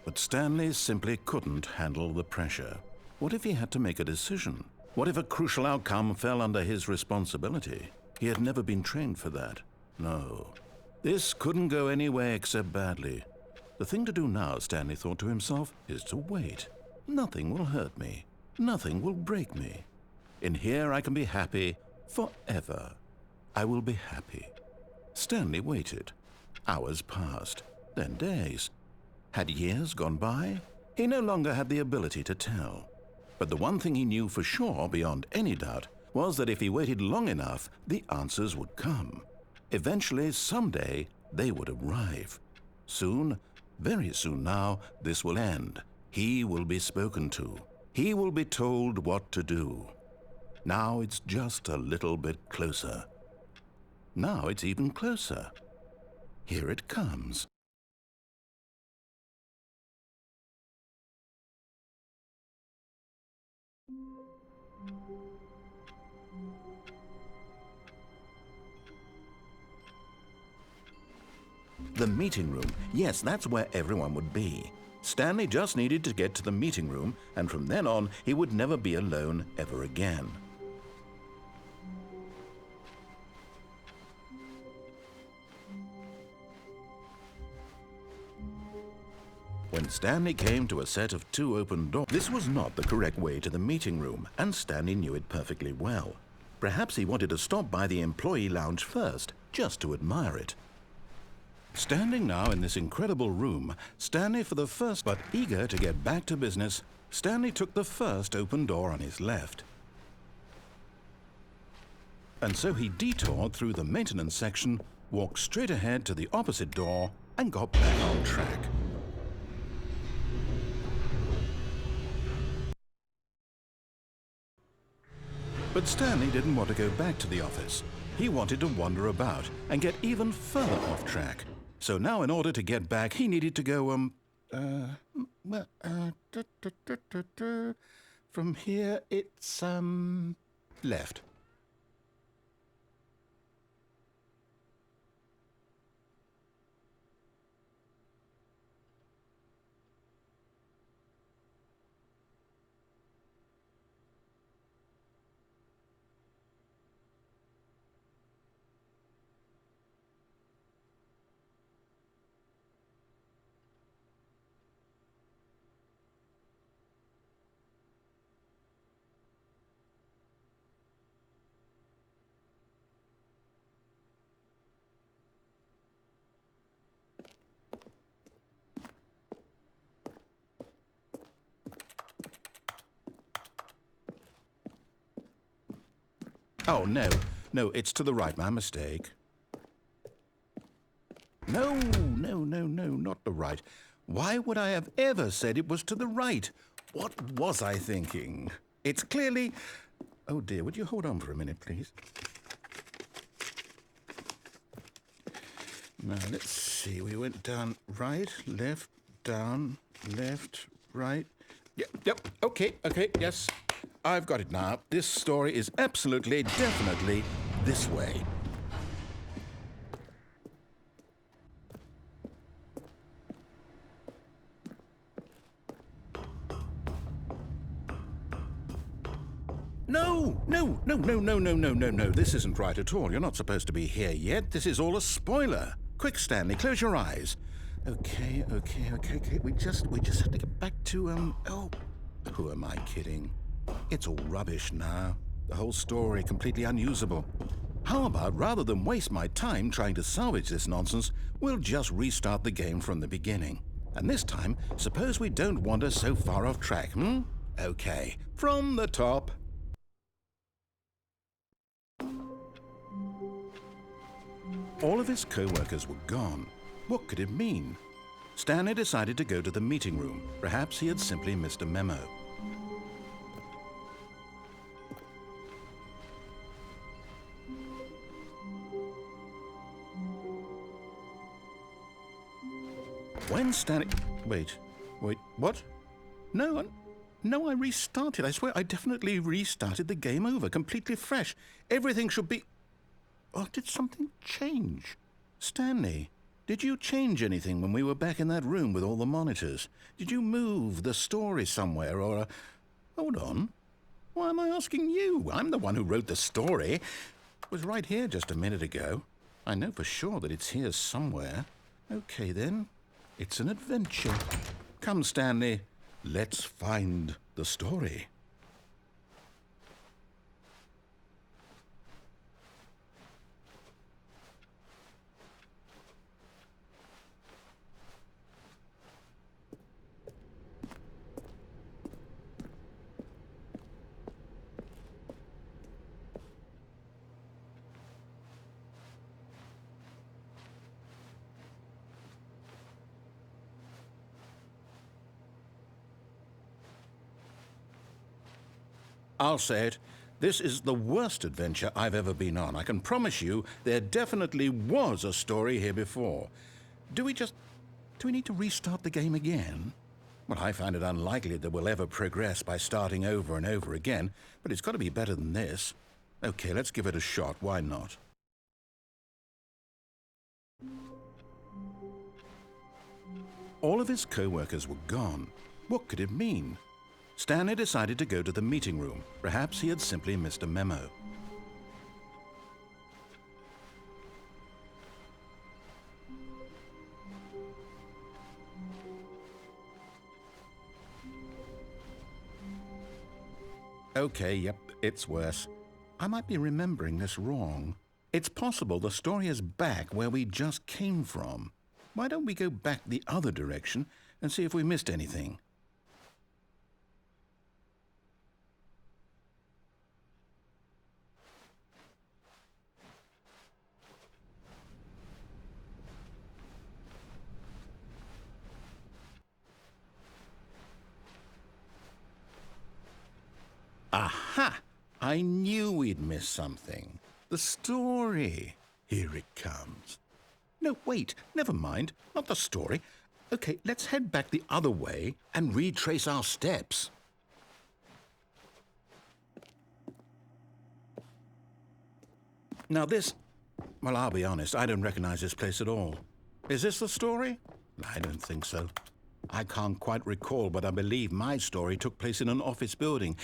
But Stanley simply couldn't handle the pressure. What if he had to make a decision? What if a crucial outcome fell under his responsibility? He had never been trained for that. No. This couldn't go anywhere except badly. The thing to do now, Stanley thought to himself, is to wait. Nothing will hurt me. Nothing will break me. In here I can be happy forever. I will be happy. Stanley waited. Hours passed, then days. Had years gone by? He no longer had the ability to tell. But the one thing he knew for sure, beyond any doubt, was that if he waited long enough, the answers would come. Eventually, someday, they would arrive. Soon, very soon now, this will end. He will be spoken to. He will be told what to do. Now it's just a little bit closer. Now it's even closer. Here it comes. The meeting room. Yes, that's where everyone would be. Stanley just needed to get to the meeting room, and from then on, he would never be alone ever again. When Stanley came to a set of 2 open doors, this was not the correct way to the meeting room, and Stanley knew it perfectly well. Perhaps he wanted to stop by the employee lounge first, just to admire it. Standing now in this incredible room, Stanley for the first, but eager to get back to business, Stanley took the first open door on his left. And so he detoured through the maintenance section, walked straight ahead to the opposite door, and got back on track. But Stanley didn't want to go back to the office. He wanted to wander about and get even further off track. So now in order to get back, he needed to go, from here it's, left. Oh, no, it's to the right, my mistake. No, not the right. Why would I have ever said it was to the right? What was I thinking? It's clearly... Oh dear, would you hold on for a minute, please? Now, let's see, we went down right, left, down, left, right. Yep, okay, yes. I've got it now. This story is absolutely, definitely this way. No. This isn't right at all. You're not supposed to be here yet. This is all a spoiler. Quick, Stanley, close your eyes. Okay. We just have to get back to, oh, who am I kidding? It's all rubbish now. The whole story completely unusable. How about, rather than waste my time trying to salvage this nonsense, we'll just restart the game from the beginning. And this time, suppose we don't wander so far off track, Okay, from the top. All of his co-workers were gone. What could it mean? Stanley decided to go to the meeting room. Perhaps he had simply missed a memo. When Stanley... Wait, what? No, I restarted. I swear I definitely restarted the game over, completely fresh. Everything should be... Oh, did something change? Stanley, Did you change anything when we were back in that room with all the monitors? Did you move the story somewhere or... Hold on. Why am I asking you? I'm the one who wrote the story. It was right here just a minute ago. I know for sure that it's here somewhere. Okay, then. It's an adventure. Come, Stanley. Let's find the story. I'll say it. This is the worst adventure I've ever been on. I can promise you there definitely was a story here before. Do we need to restart the game again? Well, I find it unlikely that we'll ever progress by starting over and over again, but it's got to be better than this. Okay, let's give it a shot. Why not? All of his co-workers were gone. What could it mean? Stanley decided to go to the meeting room. Perhaps he had simply missed a memo. Okay, yep, it's worse. I might be remembering this wrong. It's possible the story is back where we just came from. Why don't we go back the other direction and see if we missed anything? Aha! I knew we'd miss something. The story. Here it comes. No, wait, never mind. Not the story. Okay, let's head back the other way and retrace our steps. Now this... Well, I'll be honest, I don't recognize this place at all. Is this the story? I don't think so. I can't quite recall, but I believe my story took place in an office building.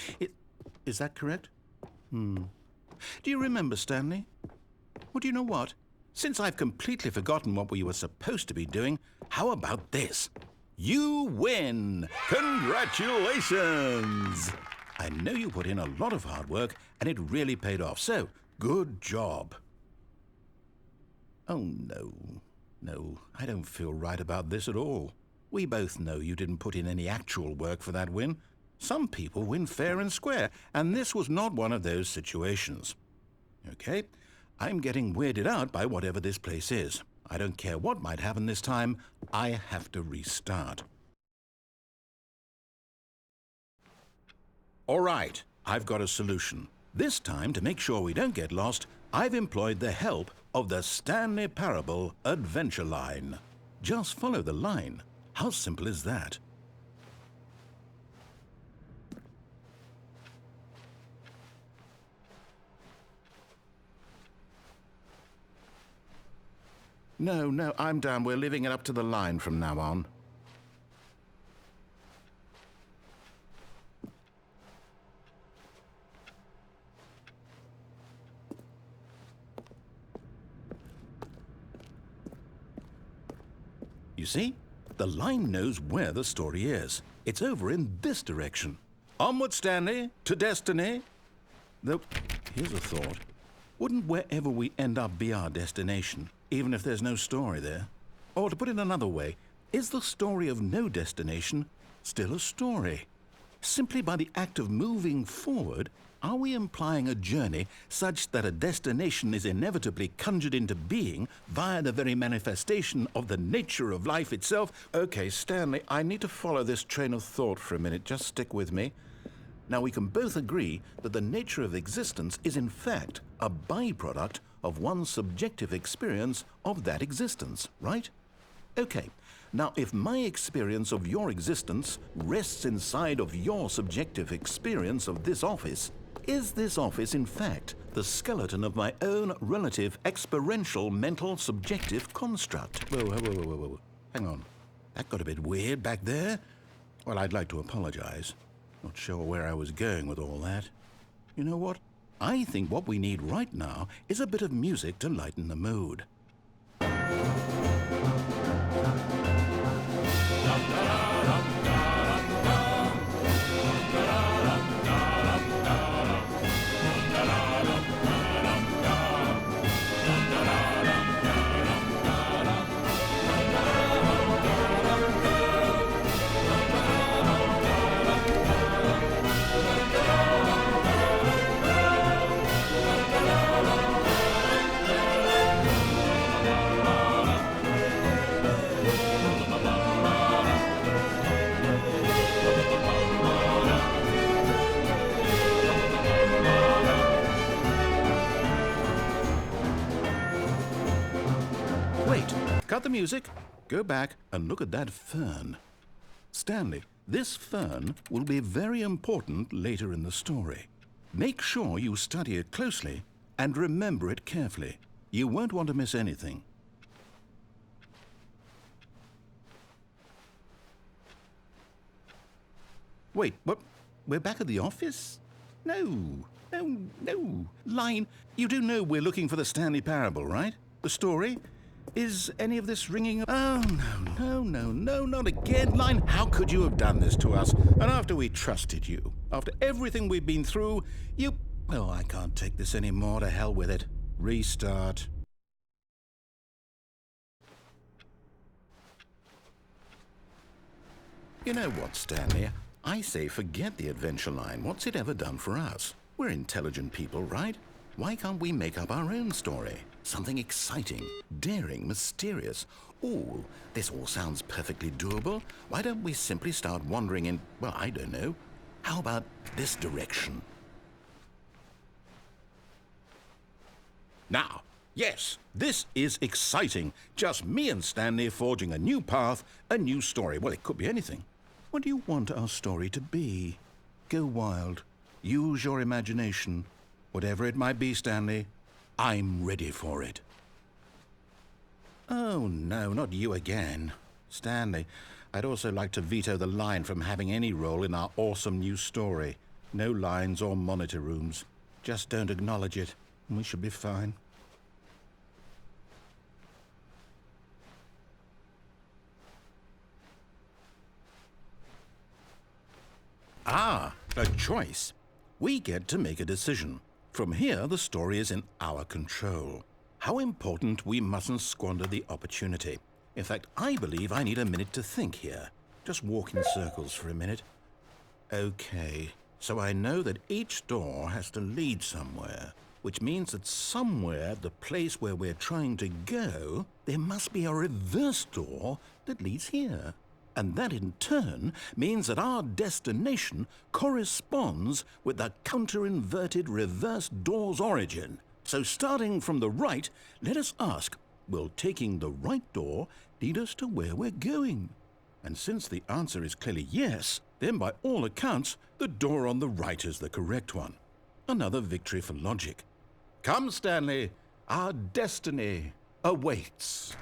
Is that correct? Do you remember, Stanley? Well, do you know what? Since I've completely forgotten what we were supposed to be doing, how about this? You win! Congratulations! I know you put in a lot of hard work, and it really paid off, so good job. Oh, no. No, I don't feel right about this at all. We both know you didn't put in any actual work for that win. Some people win fair and square, and this was not one of those situations. Okay, I'm getting weirded out by whatever this place is. I don't care what might happen this time, I have to restart. All right, I've got a solution. This time, to make sure we don't get lost, I've employed the help of the Stanley Parable adventure line. Just follow the line. How simple is that? No, I'm down. We're leaving it up to the line from now on. You see? The line knows where the story is. It's over in this direction. Onward, Stanley, to destiny. Though, here's a thought. Wouldn't wherever we end up be our destination, even if there's no story there? Or to put it another way, is the story of no destination still a story? Simply by the act of moving forward, are we implying a journey such that a destination is inevitably conjured into being via the very manifestation of the nature of life itself? Okay, Stanley, I need to follow this train of thought for a minute. Just stick with me. Now, we can both agree that the nature of existence is in fact a byproduct of one's subjective experience of that existence, right? Okay, now if my experience of your existence rests inside of your subjective experience of this office, is this office in fact the skeleton of my own relative experiential mental subjective construct. Whoa. Hang on. That got a bit weird back there. Well, I'd like to apologize. Not sure where I was going with all that. You know what? I think what we need right now is a bit of music to lighten the mood. Wait, cut the music, go back and look at that fern. Stanley, this fern will be very important later in the story. Make sure you study it closely and remember it carefully. You won't want to miss anything. Wait, what? We're back at the office? No. Line, you do know we're looking for the Stanley Parable, right? The story? Is any of this ringing? Oh, no, not again. Line, how could you have done this to us? And after we trusted you, after everything we've been through, you... Oh, I can't take this anymore. To hell with it. Restart. You know what, Stanley? I say forget the adventure line. What's it ever done for us? We're intelligent people, right? Why can't we make up our own story? Something exciting, daring, mysterious. Oh, this all sounds perfectly doable. Why don't we simply start wandering in, well, I don't know. How about this direction? Now, yes, this is exciting. Just me and Stanley forging a new path, a new story. Well, it could be anything. What do you want our story to be? Go wild. Use your imagination. Whatever it might be, Stanley, I'm ready for it. Oh, no, not you again. Stanley, I'd also like to veto the line from having any role in our awesome new story. No lines or monitor rooms. Just don't acknowledge it, and we should be fine. Ah, a choice. We get to make a decision. From here, the story is in our control. How important we mustn't squander the opportunity. In fact, I believe I need a minute to think here. Just walk in circles for a minute. Okay, so I know that each door has to lead somewhere, which means that somewhere at the place where we're trying to go, there must be a reverse door that leads here. And that in turn means that our destination corresponds with the counter-inverted reverse door's origin. So starting from the right, let us ask, will taking the right door lead us to where we're going? And since the answer is clearly yes, then by all accounts, the door on the right is the correct one. Another victory for logic. Come, Stanley, our destiny awaits.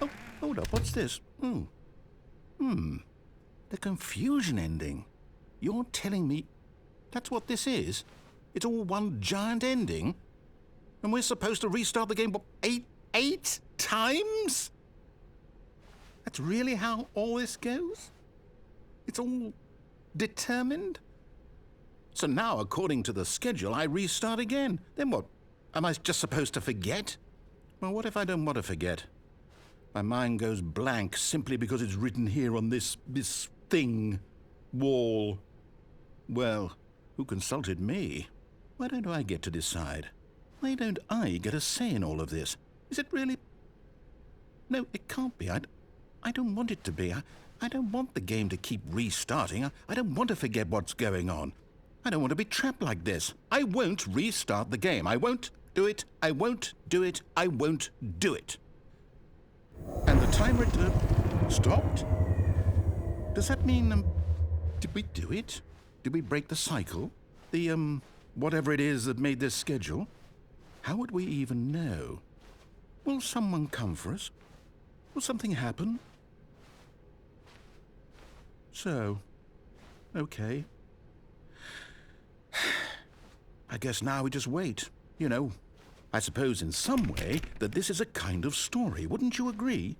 Oh, hold up, what's this? The confusion ending. You're telling me that's what this is? It's all one giant ending? And we're supposed to restart the game, what, eight times? That's really how all this goes? It's all determined? So now, according to the schedule, I restart again. Then what? Am I just supposed to forget? Well, what if I don't want to forget? My mind goes blank simply because it's written here on this thing, wall. Well, who consulted me? Why don't I get to decide? Why don't I get a say in all of this? Is it really? No, it can't be. I don't want it to be. I don't want the game to keep restarting. I don't want to forget what's going on. I don't want to be trapped like this. I won't restart the game. I won't do it. I won't do it. I won't do it. And the timer stopped? Does that mean, did we do it? Did we break the cycle? The, whatever it is that made this schedule? How would we even know? Will someone come for us? Will something happen? So, okay. I guess now we just wait. You know, I suppose in some way that this is a kind of story, wouldn't you agree?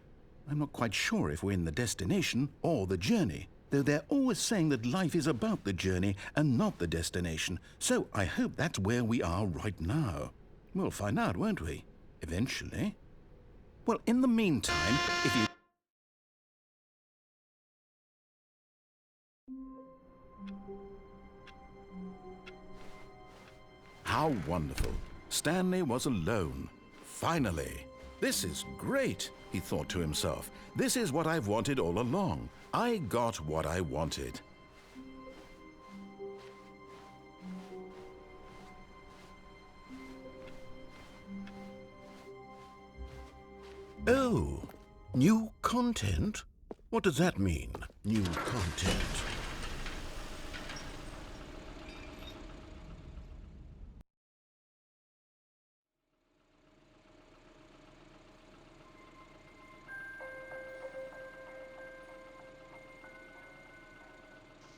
I'm not quite sure if we're in the destination or the journey, though they're always saying that life is about the journey and not the destination. So I hope that's where we are right now. We'll find out, won't we? Eventually. Well, in the meantime, if you... How wonderful. Stanley was alone. Finally. This is great, he thought to himself. This is what I've wanted all along. I got what I wanted. Oh, new content? What does that mean, new content?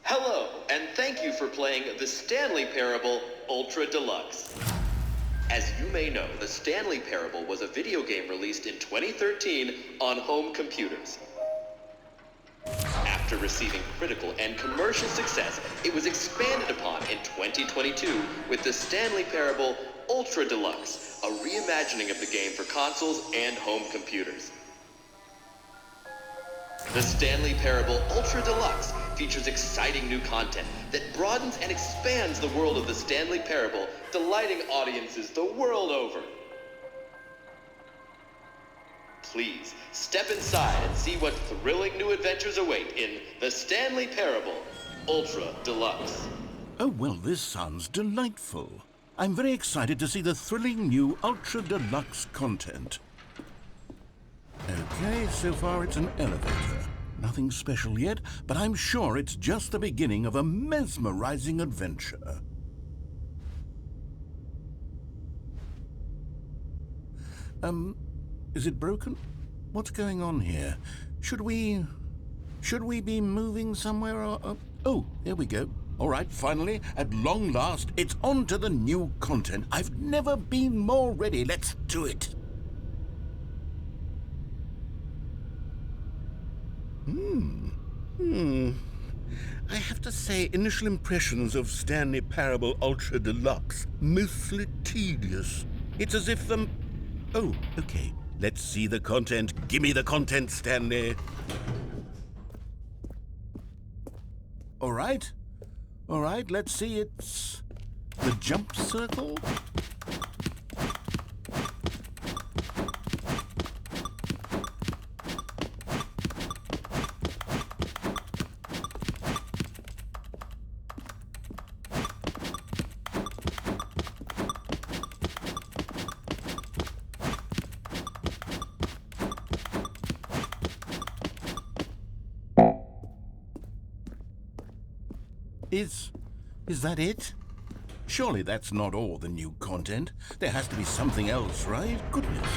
Hello, and thank you for playing the Stanley Parable Ultra Deluxe. As you may know, the Stanley Parable was a video game released in 2013 on home computers. After receiving critical and commercial success, it was expanded upon in 2022 with the Stanley Parable Ultra Deluxe, a reimagining of the game for consoles and home computers. The Stanley Parable Ultra Deluxe features exciting new content that broadens and expands the world of the Stanley Parable, delighting audiences the world over. Please, step inside and see what thrilling new adventures await in the Stanley Parable Ultra Deluxe. Oh, well, this sounds delightful. I'm very excited to see the thrilling new Ultra Deluxe content. Okay, so far it's an elevator. Nothing special yet, but I'm sure it's just the beginning of a mesmerizing adventure. Is it broken? What's going on here? Should we be moving somewhere or... Oh, there we go. All right, finally, at long last, it's on to the new content. I've never been more ready. Let's do it. I have to say, initial impressions of Stanley Parable Ultra Deluxe, mostly tedious. It's as if Oh, okay. Let's see the content. Give me the content, Stanley. All right, let's see. It's the jump circle. Is that it? Surely that's not all the new content. There has to be something else, right? Goodness.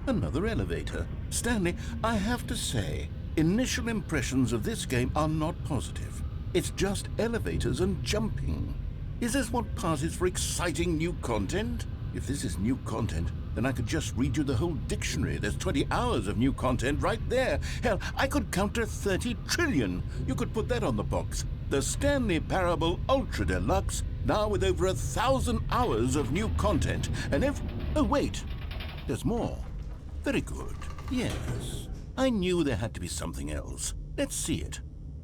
Another elevator. Stanley, I have to say, initial impressions of this game are not positive. It's just elevators and jumping. Is this what passes for exciting new content? If this is new content, then I could just read you the whole dictionary. There's 20 hours of new content right there. Hell, I could count to 30 trillion. You could put that on the box. The Stanley Parable Ultra Deluxe, now with over 1,000 hours of new content. And oh, wait. There's more. Very good. Yes. I knew there had to be something else. Let's see it.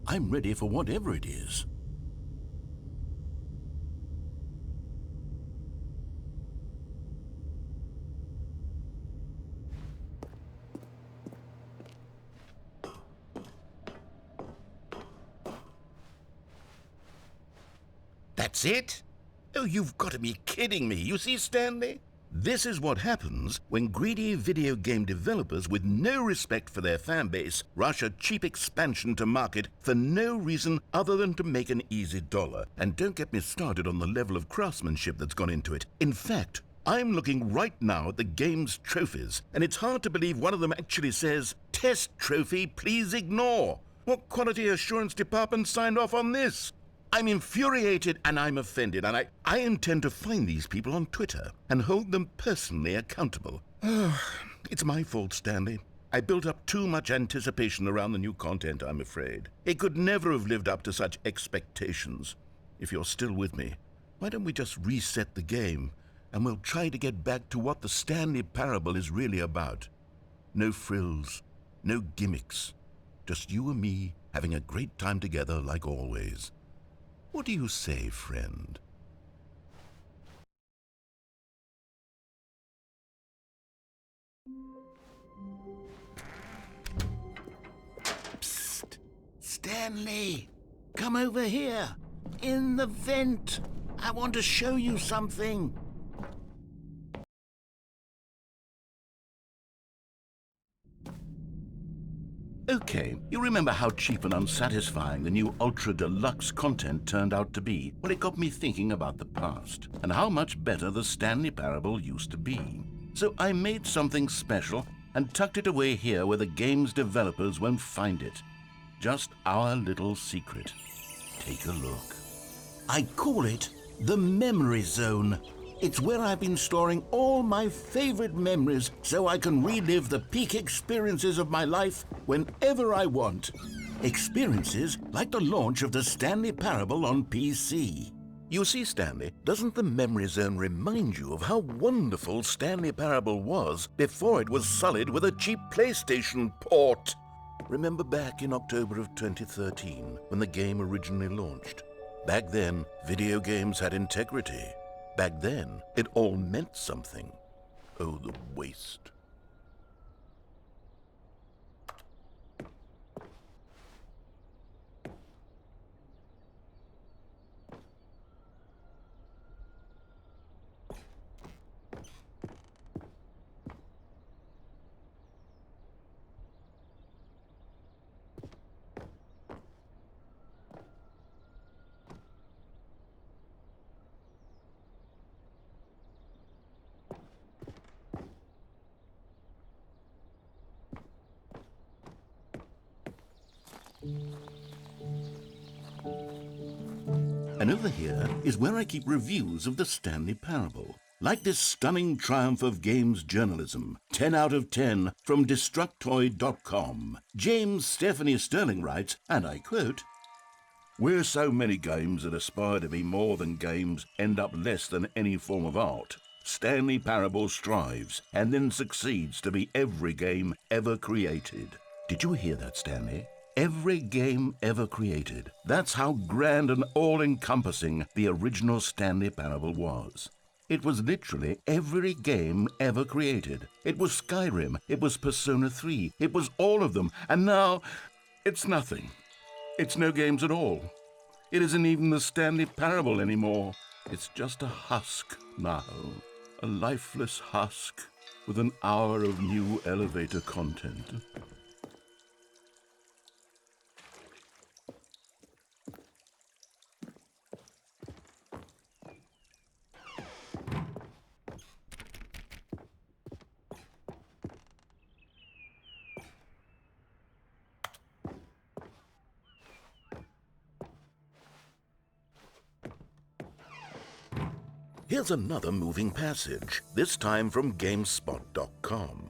I'm ready for whatever it is. That's it? Oh, you've got to be kidding me. You see, Stanley? This is what happens when greedy video game developers with no respect for their fan base rush a cheap expansion to market for no reason other than to make an easy dollar. And don't get me started on the level of craftsmanship that's gone into it. In fact, I'm looking right now at the game's trophies, and it's hard to believe one of them actually says, "Test trophy, please ignore." What quality assurance department signed off on this? I'm infuriated and I'm offended, and I intend to find these people on Twitter and hold them personally accountable. It's my fault, Stanley. I built up too much anticipation around the new content, I'm afraid. It could never have lived up to such expectations. If you're still with me, why don't we just reset the game and we'll try to get back to what the Stanley Parable is really about. No frills, no gimmicks, just you and me having a great time together like always. What do you say, friend? Psst! Stanley! Come over here! In the vent! I want to show you something! Okay, you remember how cheap and unsatisfying the new Ultra Deluxe content turned out to be? Well, it got me thinking about the past, and how much better the Stanley Parable used to be. So I made something special and tucked it away here where the game's developers won't find it. Just our little secret. Take a look. I call it the Memory Zone. It's where I've been storing all my favorite memories so I can relive the peak experiences of my life whenever I want. Experiences like the launch of the Stanley Parable on PC. You see, Stanley, doesn't the Memory Zone remind you of how wonderful Stanley Parable was before it was sullied with a cheap PlayStation port? Remember back in October of 2013 when the game originally launched? Back then, video games had integrity. Back then, it all meant something. Oh, the waste. And over here is where I keep reviews of the Stanley Parable. Like this stunning triumph of games journalism, 10 out of 10 from Destructoid.com. James Stephanie Sterling writes, and I quote, "Where so many games that aspire to be more than games end up less than any form of art, Stanley Parable strives and then succeeds to be every game ever created." Did you hear that, Stanley? Every game ever created. That's how grand and all-encompassing the original Stanley Parable was. It was literally every game ever created. It was Skyrim, it was Persona 3, it was all of them, and now it's nothing. It's no games at all. It isn't even the Stanley Parable anymore. It's just a husk now. A lifeless husk with an hour of new elevator content. Here's another moving passage, this time from GameSpot.com.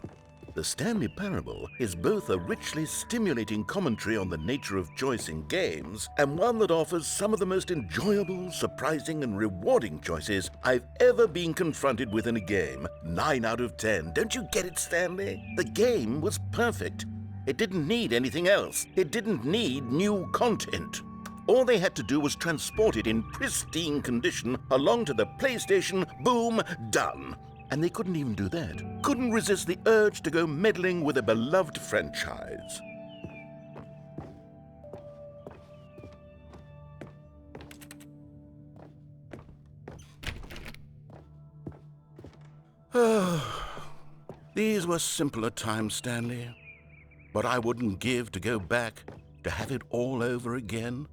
The Stanley Parable is both a richly stimulating commentary on the nature of choice in games and one that offers some of the most enjoyable, surprising, and rewarding choices I've ever been confronted with in a game. 9 out of 10. Don't you get it, Stanley? The game was perfect. It didn't need anything else. It didn't need new content. All they had to do was transport it in pristine condition along to the PlayStation, boom, done. And they couldn't even do that. Couldn't resist the urge to go meddling with a beloved franchise. These were simpler times, Stanley. But I wouldn't give to go back, to have it all over again.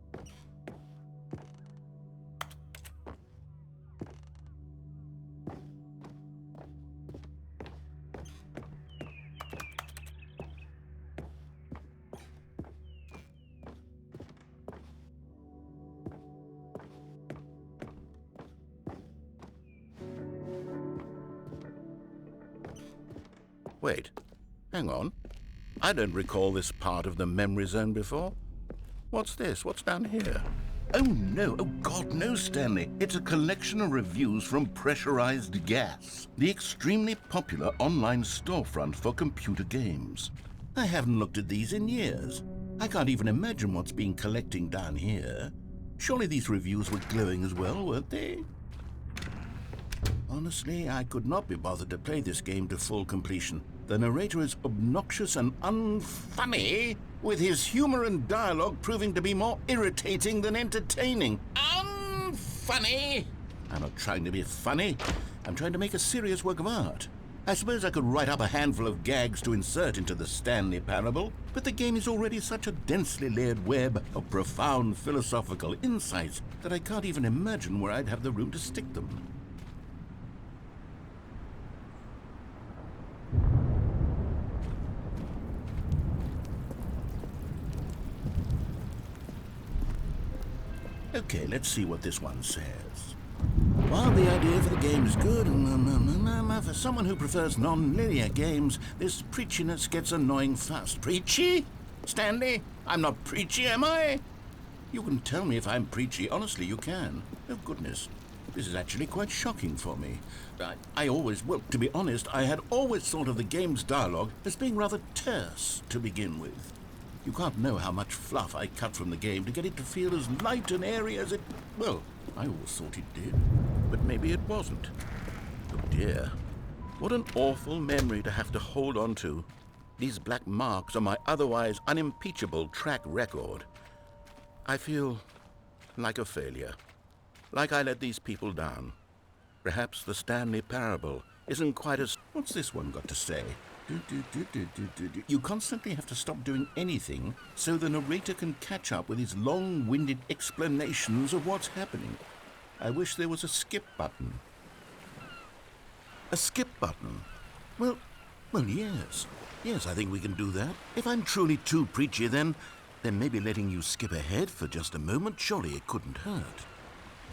Wait, hang on. I don't recall this part of the memory zone before. What's this? What's down here? Oh no, oh God, no, Stanley. It's a collection of reviews from Pressurized Gas, the extremely popular online storefront for computer games. I haven't looked at these in years. I can't even imagine what's been collecting down here. Surely these reviews were glowing as well, weren't they? Honestly, I could not be bothered to play this game to full completion. The narrator is obnoxious and unfunny, with his humor and dialogue proving to be more irritating than entertaining. Unfunny! I'm not trying to be funny. I'm trying to make a serious work of art. I suppose I could write up a handful of gags to insert into the Stanley Parable, but the game is already such a densely layered web of profound philosophical insights that I can't even imagine where I'd have the room to stick them. Okay, let's see what this one says. While the idea for the game is good, for someone who prefers non-linear games, this preachiness gets annoying fast. Preachy? Stanley? I'm not preachy, am I? You can tell me if I'm preachy. Honestly, you can. Oh, goodness. This is actually quite shocking for me. Well, to be honest, I had always thought of the game's dialogue as being rather terse to begin with. You can't know how much fluff I cut from the game to get it to feel as light and airy as it... Well, I always thought it did. But maybe it wasn't. Oh dear. What an awful memory to have to hold on to. These black marks on my otherwise unimpeachable track record. I feel like a failure. Like I let these people down. Perhaps the Stanley Parable isn't quite as... What's this one got to say? You constantly have to stop doing anything so the narrator can catch up with his long-winded explanations of what's happening. I wish there was a skip button. A skip button? Well, yes. Yes, I think we can do that. If I'm truly too preachy, then maybe letting you skip ahead for just a moment, surely it couldn't hurt.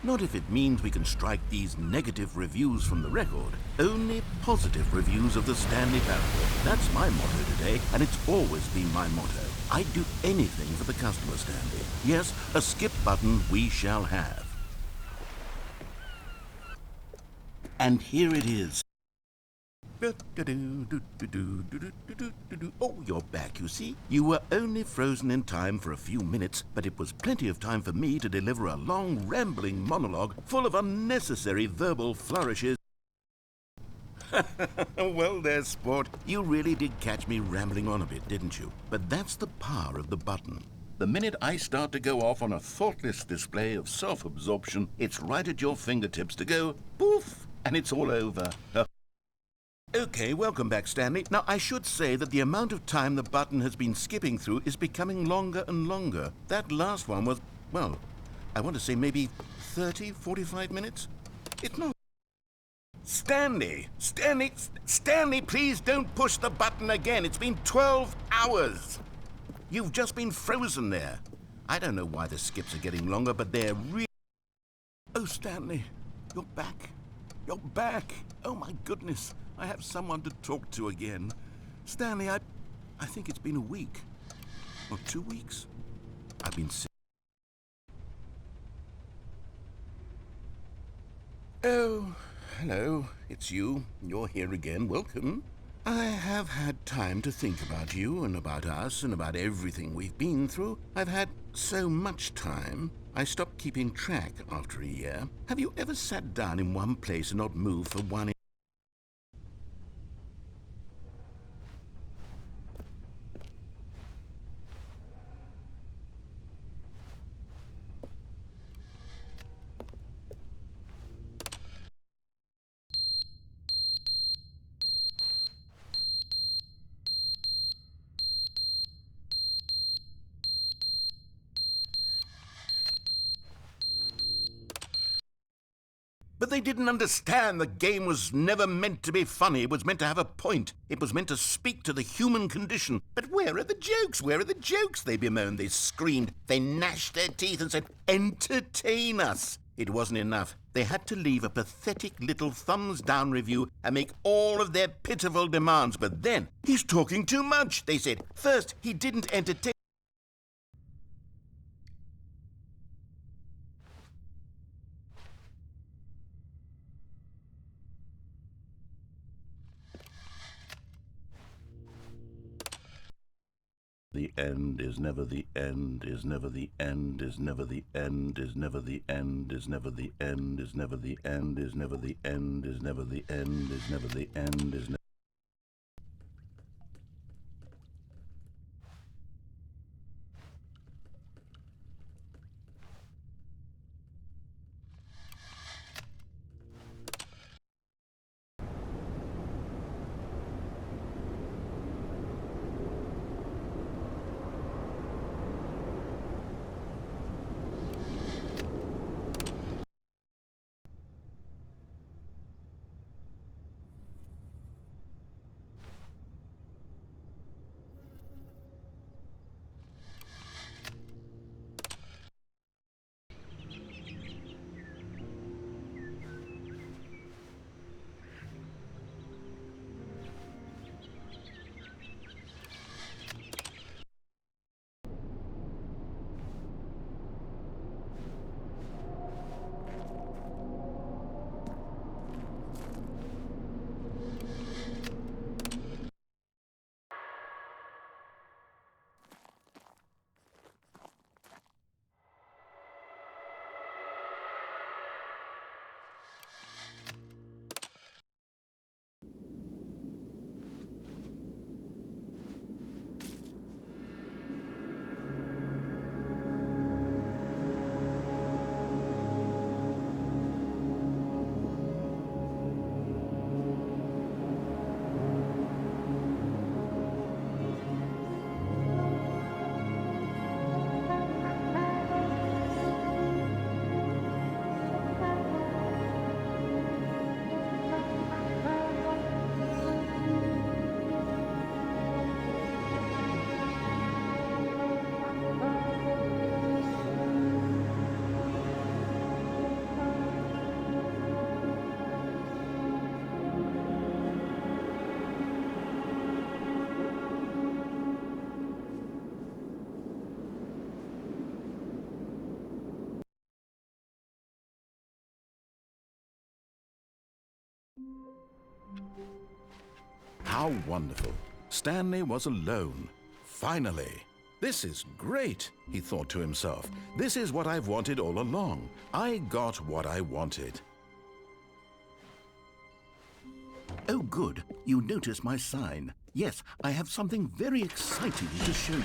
Not if it means we can strike these negative reviews from the record. Only positive reviews of the Stanley Parable. That's my motto today, and it's always been my motto. I'd do anything for the customer, Stanley. Yes, a skip button we shall have. And here it is. Oh, you're back, you see. You were only frozen in time for a few minutes, but it was plenty of time for me to deliver a long, rambling monologue full of unnecessary verbal flourishes. Well there, sport. You really did catch me rambling on a bit, didn't you? But that's the power of the button. The minute I start to go off on a thoughtless display of self-absorption, it's right at your fingertips to go poof, and it's all over. Okay, welcome back, Stanley. Now, I should say that the amount of time the button has been skipping through is becoming longer and longer. That last one was, well, I want to say maybe 30, 45 minutes? It's not... Stanley, please don't push the button again. It's been 12 hours. You've just been frozen there. I don't know why the skips are getting longer, but they're really... Oh, Stanley, you're back. You're back. Oh, my goodness. I have someone to talk to again. Stanley, I think it's been a week. Or 2 weeks. I've been sick. Oh, hello. It's you. You're here again. Welcome. I have had time to think about you and about us and about everything we've been through. I've had so much time. I stopped keeping track after a year. Have you ever sat down in one place and not moved for one... But they didn't understand the game was never meant to be funny. It was meant to have a point. It was meant to speak to the human condition. But where are the jokes? Where are the jokes? They bemoaned, they screamed, they gnashed their teeth and said, entertain us. It wasn't enough. They had to leave a pathetic little thumbs-down review and make all of their pitiful demands. But then, he's talking too much, they said. First, he didn't entertain. The end is never the end, is never the end, is never the end, is never the end, is never the end, is never the end, is never the end, is never the end, is never the end, is never. How wonderful. Stanley was alone. Finally. This is great, he thought to himself. This is what I've wanted all along. I got what I wanted. Oh, good. You notice my sign. Yes, I have something very exciting to show you.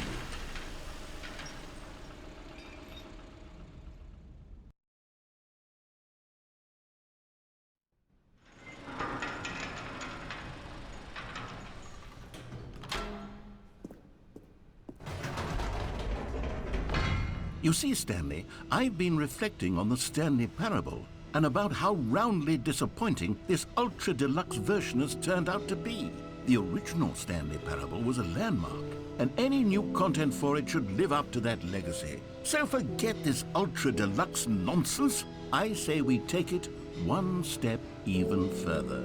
You see, Stanley, I've been reflecting on the Stanley Parable and about how roundly disappointing this ultra-deluxe version has turned out to be. The original Stanley Parable was a landmark, and any new content for it should live up to that legacy. So forget this ultra-deluxe nonsense. I say we take it one step even further.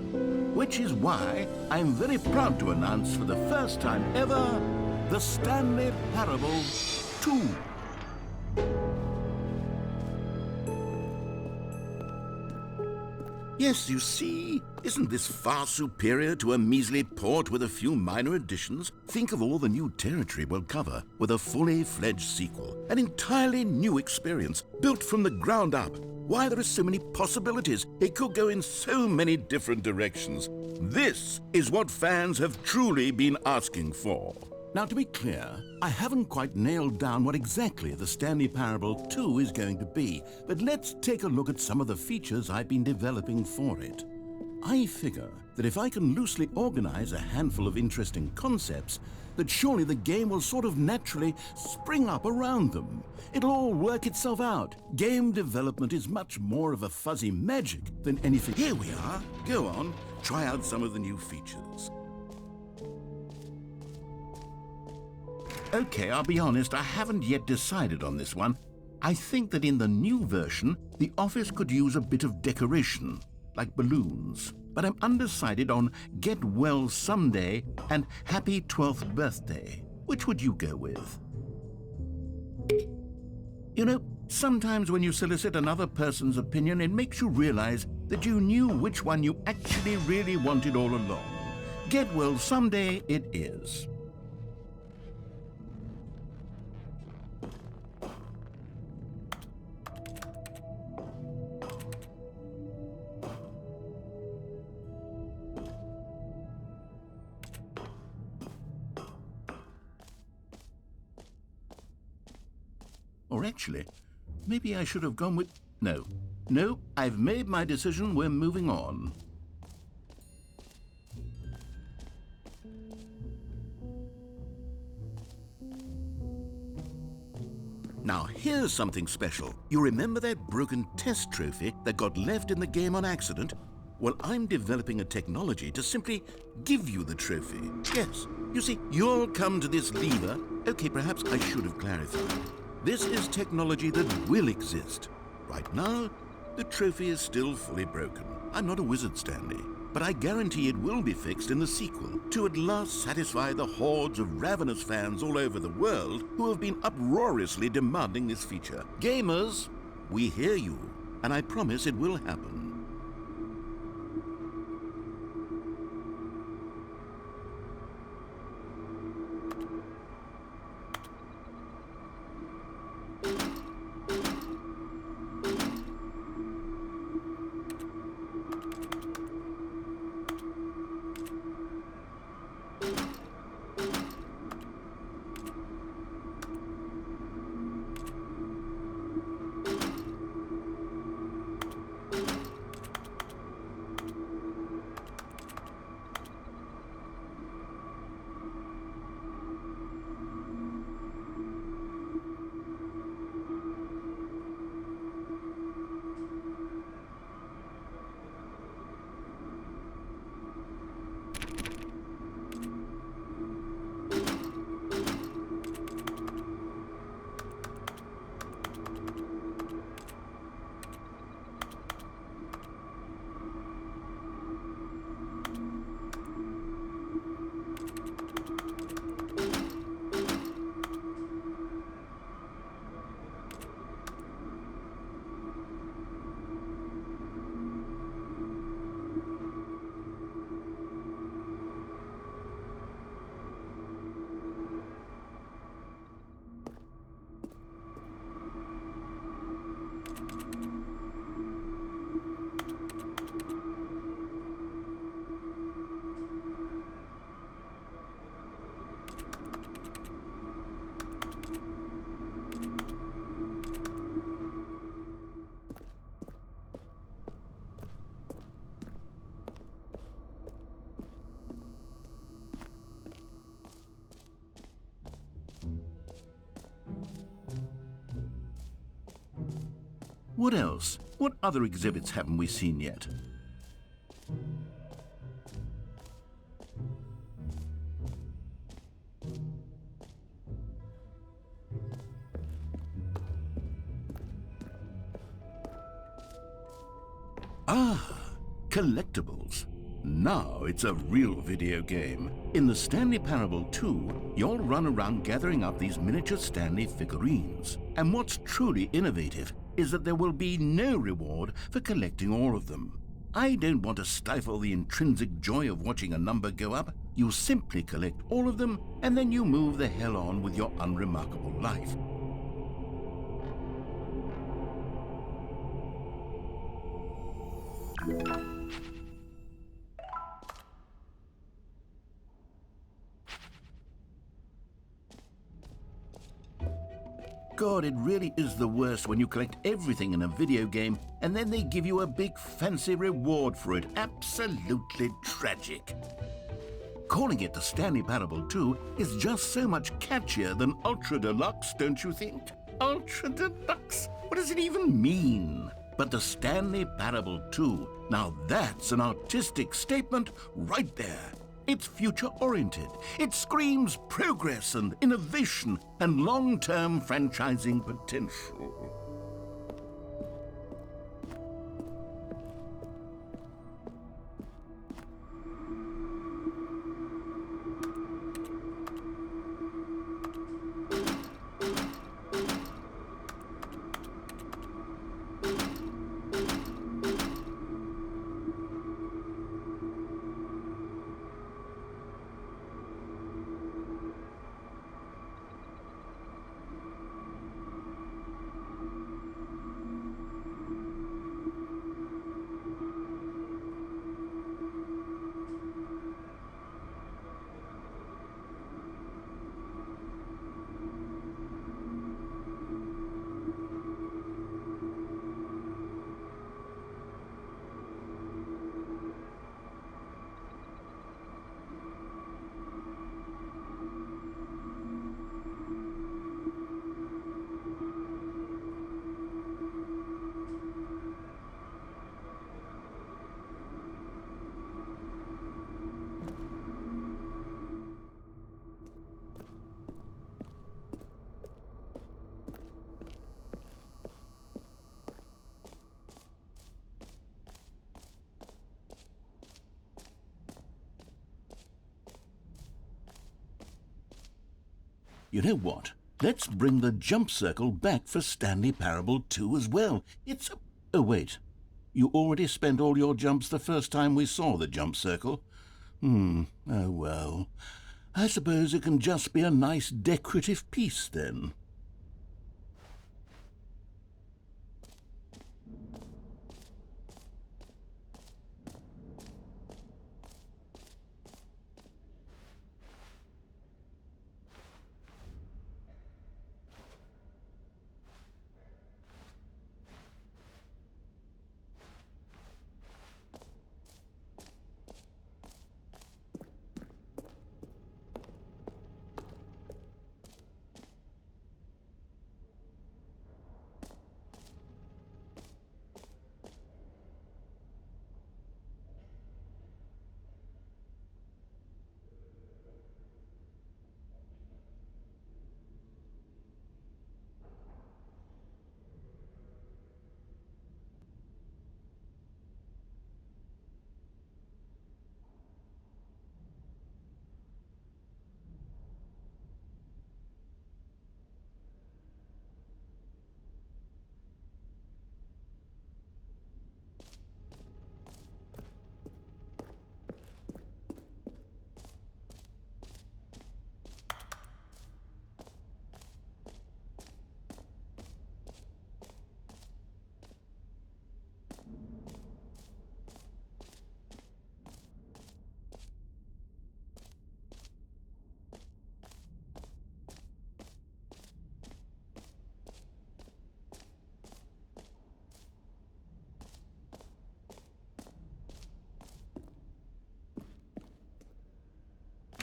Which is why I'm very proud to announce for the first time ever, the Stanley Parable 2. Yes, you see, isn't this far superior to a measly port with a few minor additions? Think of all the new territory we'll cover with a fully fledged sequel, an entirely new experience, built from the ground up. Why, there are so many possibilities. It could go in so many different directions. This is what fans have truly been asking for. Now, to be clear, I haven't quite nailed down what exactly the Stanley Parable 2 is going to be, but let's take a look at some of the features I've been developing for it. I figure that if I can loosely organize a handful of interesting concepts, that surely the game will sort of naturally spring up around them. It'll all work itself out. Game development is much more of a fuzzy magic than anything. Here we are. Go on, try out some of the new features. Okay, I'll be honest, I haven't yet decided on this one. I think that in the new version, the office could use a bit of decoration, like balloons. But I'm undecided on Get Well Someday and Happy 12th Birthday. Which would you go with? You know, sometimes when you solicit another person's opinion, it makes you realize that you knew which one you actually really wanted all along. Get Well Someday it is. Or actually, maybe I should have gone with... No, I've made my decision. We're moving on. Now, here's something special. You remember that broken test trophy that got left in the game on accident? Well, I'm developing a technology to simply give you the trophy. Yes, you see, you'll come to this lever. Okay, perhaps I should have clarified. This is technology that will exist. Right now, the trophy is still fully broken. I'm not a wizard, Stanley, but I guarantee it will be fixed in the sequel to at last satisfy the hordes of ravenous fans all over the world who have been uproariously demanding this feature. Gamers, we hear you, and I promise it will happen. What else? What other exhibits haven't we seen yet? Ah, collectibles. Now it's a real video game. In the Stanley Parable 2, you'll run around gathering up these miniature Stanley figurines. And what's truly innovative is that there will be no reward for collecting all of them. I don't want to stifle the intrinsic joy of watching a number go up. You simply collect all of them, and then you move the hell on with your unremarkable life. God, it really is the worst when you collect everything in a video game and then they give you a big fancy reward for it. Absolutely tragic. Calling it the Stanley Parable 2 is just so much catchier than Ultra Deluxe, don't you think? Ultra Deluxe? What does it even mean? But the Stanley Parable 2, now that's an artistic statement right there. It's future-oriented. It screams progress and innovation and long-term franchising potential. You know what? Let's bring the jump circle back for Stanley Parable 2 as well. It's a... Oh, wait. You already spent all your jumps the first time we saw the jump circle? Oh well. I suppose it can just be a nice decorative piece then.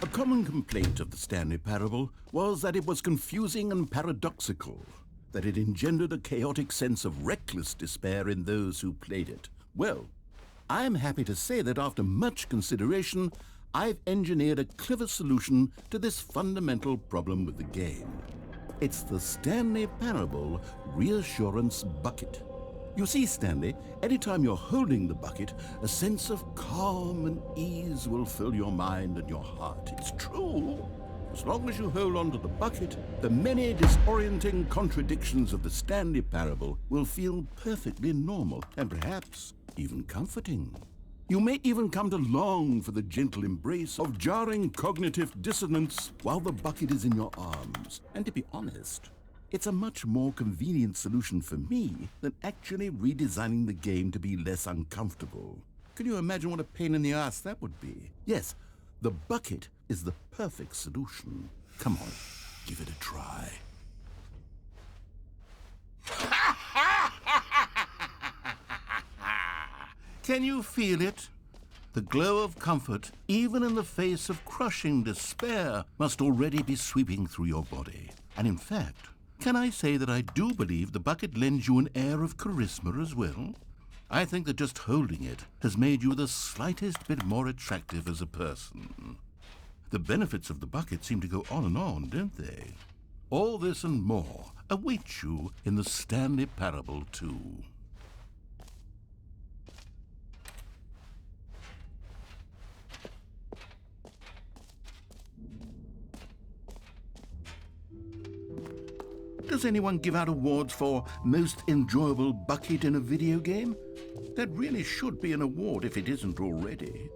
A common complaint of the Stanley Parable was that it was confusing and paradoxical, that it engendered a chaotic sense of reckless despair in those who played it. Well, I'm happy to say that after much consideration, I've engineered a clever solution to this fundamental problem with the game. It's the Stanley Parable Reassurance Bucket. You see, Stanley, anytime you're holding the bucket, a sense of calm and ease will fill your mind and your heart. It's true. As long as you hold on to the bucket, the many disorienting contradictions of the Stanley Parable will feel perfectly normal and perhaps even comforting. You may even come to long for the gentle embrace of jarring cognitive dissonance while the bucket is in your arms. And to be honest, it's a much more convenient solution for me than actually redesigning the game to be less uncomfortable. Can you imagine what a pain in the ass that would be? Yes, the bucket is the perfect solution. Come on, give it a try. Can you feel it? The glow of comfort, even in the face of crushing despair, must already be sweeping through your body. And in fact, can I say that I do believe the bucket lends you an air of charisma as well? I think that just holding it has made you the slightest bit more attractive as a person. The benefits of the bucket seem to go on, don't they? All this and more await you in the Stanley Parable 2. Does anyone give out awards for most enjoyable bucket in a video game? That really should be an award if it isn't already.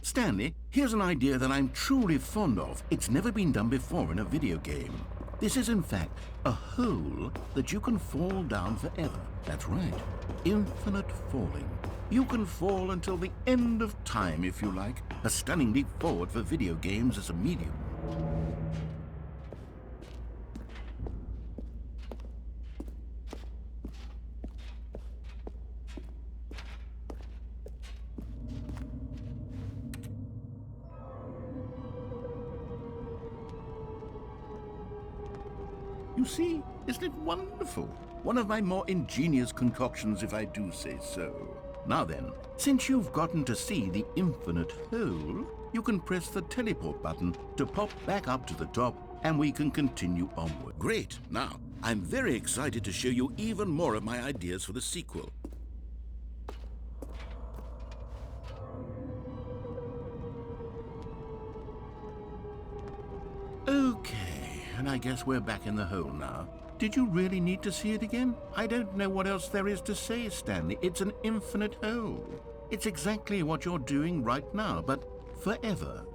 Stanley, here's an idea that I'm truly fond of. It's never been done before in a video game. This is, in fact, a hole that you can fall down forever. That's right. Infinite falling. You can fall until the end of time, if you like. A stunning leap forward for video games as a medium. You see, isn't it wonderful? One of my more ingenious concoctions, if I do say so. Now then, since you've gotten to see the infinite hole, you can press the teleport button to pop back up to the top, and we can continue onward. Great! Now, I'm very excited to show you even more of my ideas for the sequel. Okay, and I guess we're back in the hole now. Did you really need to see it again? I don't know what else there is to say, Stanley. It's an infinite hole. It's exactly what you're doing right now, but forever.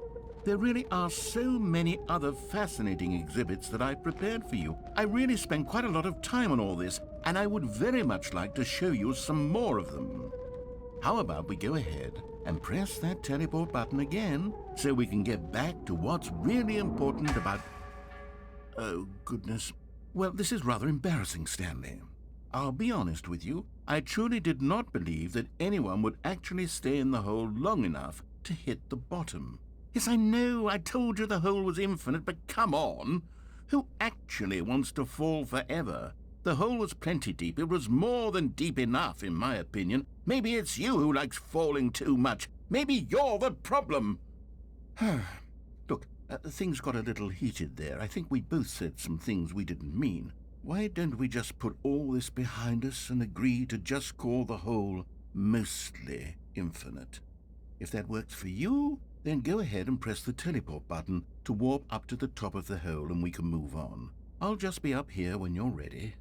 There really are so many other fascinating exhibits that I've prepared for you. I really spent quite a lot of time on all this, and I would very much like to show you some more of them. How about we go ahead and press that teleport button again so we can get back to what's really important about... Oh, goodness. Well, this is rather embarrassing, Stanley. I'll be honest with you. I truly did not believe that anyone would actually stay in the hole long enough to hit the bottom. Yes, I know, I told you the hole was infinite, but come on. Who actually wants to fall forever? The hole was plenty deep. It was more than deep enough, in my opinion. Maybe it's you who likes falling too much. Maybe you're the problem. Look, things got a little heated there. I think we both said some things we didn't mean. Why don't we just put all this behind us and agree to just call the hole mostly infinite? If that works for you, then go ahead and press the teleport button to warp up to the top of the hole and we can move on. I'll just be up here when you're ready.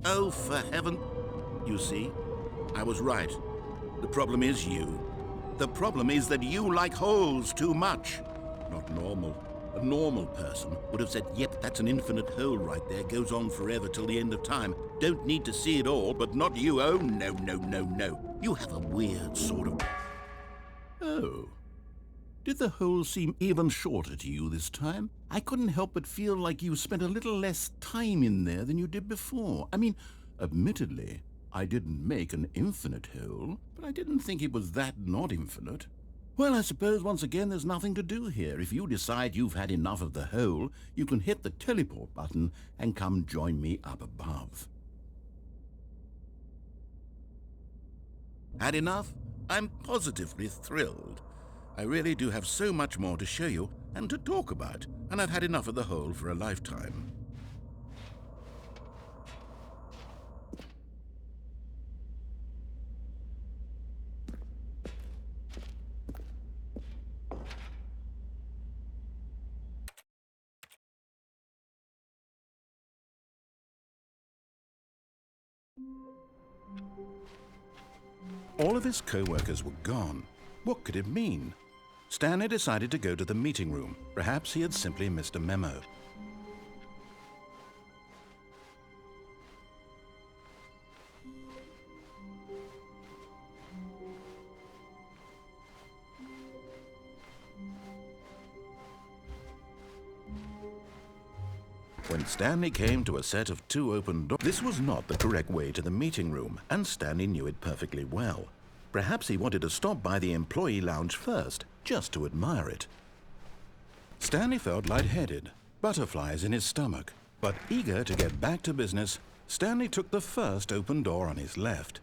Oh, for heaven... You see, I was right. The problem is you. The problem is that you like holes too much. Not normal. A normal person would have said, yep, that's an infinite hole right there, goes on forever till the end of time. Don't need to see it all, but not you. Oh, no, no, no, no. You have a weird sort of... Oh. Did the hole seem even shorter to you this time? I couldn't help but feel like you spent a little less time in there than you did before. I mean, admittedly, I didn't make an infinite hole, but I didn't think it was that not infinite. Well, I suppose once again there's nothing to do here. If you decide you've had enough of the hole, you can hit the teleport button and come join me up above. Had enough? I'm positively thrilled. I really do have so much more to show you and to talk about, and I've had enough of the hole for a lifetime. All of his co-workers were gone. What could it mean? Stanley decided to go to the meeting room. Perhaps he had simply missed a memo. When Stanley came to a set of 2 open doors, this was not the correct way to the meeting room, and Stanley knew it perfectly well. Perhaps he wanted to stop by the employee lounge first, just to admire it. Stanley felt lightheaded, butterflies in his stomach, but eager to get back to business, Stanley took the first open door on his left.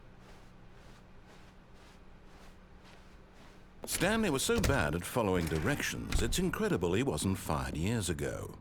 Stanley was so bad at following directions, it's incredible he wasn't fired years ago.